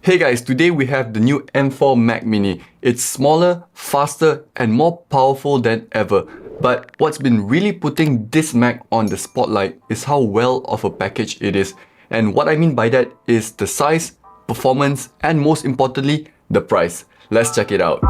Hey guys, today we have the new M4 Mac Mini. It's smaller, faster, and more powerful than ever. But what's been really putting this Mac on the spotlight is how well of a package it is. And what I mean by that is the size, performance, and most importantly, the price. Let's check it out.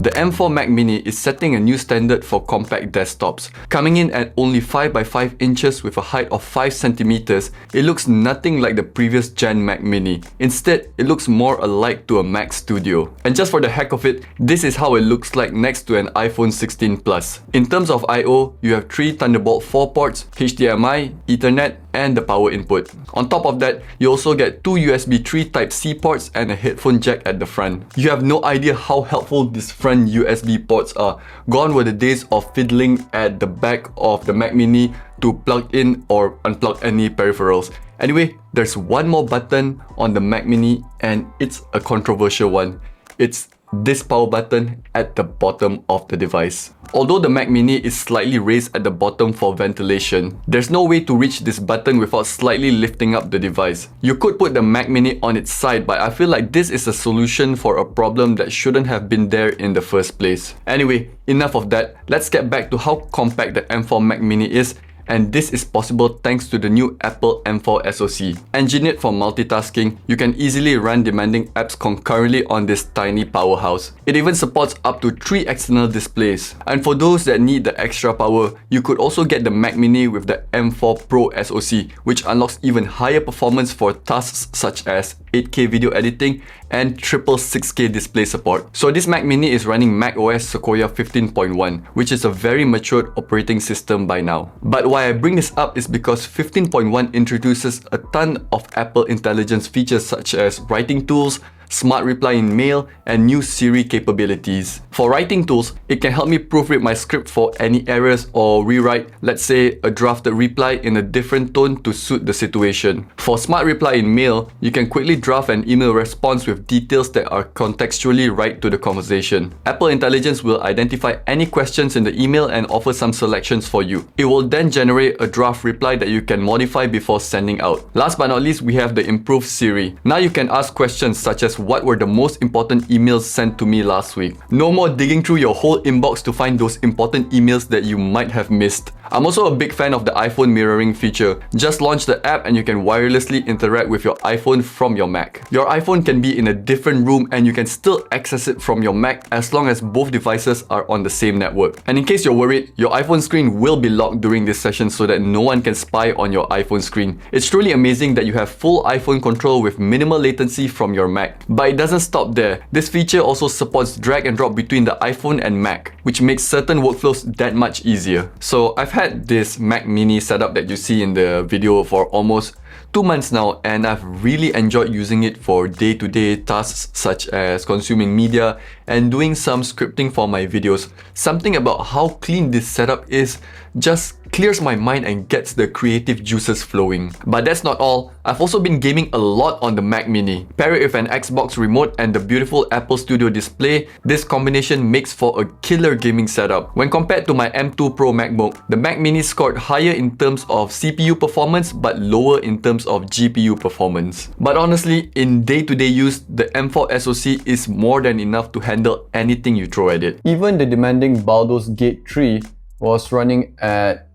The M4 Mac Mini is setting a new standard for compact desktops. Coming in at only 5 by 5 inches with a height of 5 centimeters, it looks nothing like the previous gen Mac Mini. Instead, it looks more alike to a Mac Studio. And just for the heck of it, this is how it looks like next to an iPhone 16 Plus. In terms of I/O, you have 3 Thunderbolt 4 ports, HDMI, Ethernet, and the power input. On top of that, you also get 2 USB 3 Type-C ports and a headphone jack at the front. You have no idea how helpful these front USB ports are. Gone were the days of fiddling at the back of the Mac Mini to plug in or unplug any peripherals. Anyway, there's one more button on the Mac Mini and it's a controversial one. It's this power button at the bottom of the device. Although the Mac Mini is slightly raised at the bottom for ventilation, there's no way to reach this button without slightly lifting up the device. You could put the Mac Mini on its side, but I feel like this is a solution for a problem that shouldn't have been there in the first place. Anyway, enough of that. Let's get back to how compact the M4 Mac Mini is. And this is possible thanks to the new Apple M4 SoC. Engineered for multitasking, you can easily run demanding apps concurrently on this tiny powerhouse. It even supports up to 3 external displays. And for those that need the extra power, you could also get the Mac Mini with the M4 Pro SoC, which unlocks even higher performance for tasks such as 8K video editing and triple 6K display support. So this Mac Mini is running macOS Sequoia 15.1, which is a very matured operating system by now. But why I bring this up is because 15.1 introduces a ton of Apple Intelligence features such as writing tools, smart reply in mail, and new Siri capabilities. For writing tools, it can help me proofread my script for any errors or rewrite, let's say, a drafted reply in a different tone to suit the situation. For smart reply in mail, you can quickly draft an email response with details that are contextually right to the conversation. Apple Intelligence will identify any questions in the email and offer some selections for you. It will then generate a draft reply that you can modify before sending out. Last but not least, we have the improved Siri. Now you can ask questions such as what were the most important emails sent to me last week. No more digging through your whole inbox to find those important emails that you might have missed. I'm also a big fan of the iPhone mirroring feature. Just launch the app and you can wirelessly interact with your iPhone from your Mac. Your iPhone can be in a different room and you can still access it from your Mac as long as both devices are on the same network. And in case you're worried, your iPhone screen will be locked during this session so that no one can spy on your iPhone screen. It's truly amazing that you have full iPhone control with minimal latency from your Mac. But it doesn't stop there. This feature also supports drag and drop between the iPhone and Mac, which makes certain workflows that much easier. So I've had this Mac Mini setup that you see in the video for almost 2 months now, and I've really enjoyed using it for day-to-day tasks such as consuming media and doing some scripting for my videos. Something about how clean this setup is just clears my mind and gets the creative juices flowing. But that's not all. I've also been gaming a lot on the Mac Mini. Pair it with an Xbox remote and the beautiful Apple Studio display, this combination makes for a killer gaming setup. When compared to my M2 Pro MacBook, the Mac Mini scored higher in terms of CPU performance but lower in terms of GPU performance. But honestly, in day-to-day use, the M4 SoC is more than enough to handle anything you throw at it. Even the demanding Baldur's Gate 3 was running at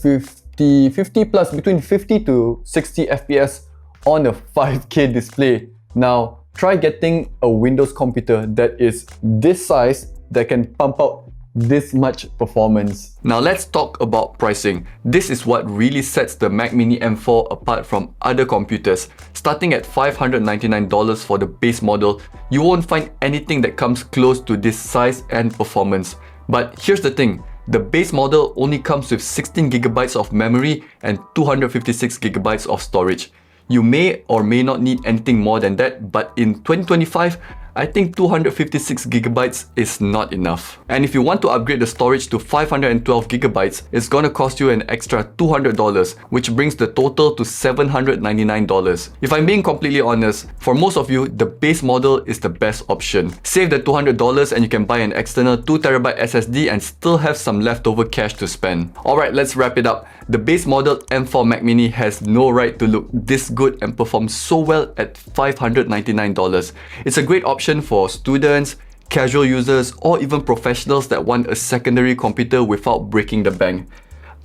50 plus, between 50 to 60 FPS on a 5K display. Now, try getting a Windows computer that is this size that can pump out this much performance. Now let's talk about pricing. This is what really sets the Mac Mini M4 apart from other computers. Starting at $599 for the base model, you won't find anything that comes close to this size and performance. But here's the thing. The base model only comes with 16GB of memory and 256GB of storage. You may or may not need anything more than that, but in 2025, I think 256GB is not enough. And if you want to upgrade the storage to 512GB, it's gonna cost you an extra $200, which brings the total to $799. If I'm being completely honest, for most of you, the base model is the best option. Save the $200 and you can buy an external 2TB SSD and still have some leftover cash to spend. Alright, let's wrap it up. The base model M4 Mac Mini has no right to look this good and perform so well at $599. It's a great option for students, casual users, or even professionals that want a secondary computer without breaking the bank.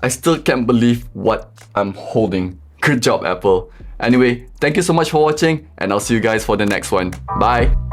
I still can't believe what I'm holding. Good job, Apple. Anyway, thank you so much for watching, and I'll see you guys for the next one. Bye!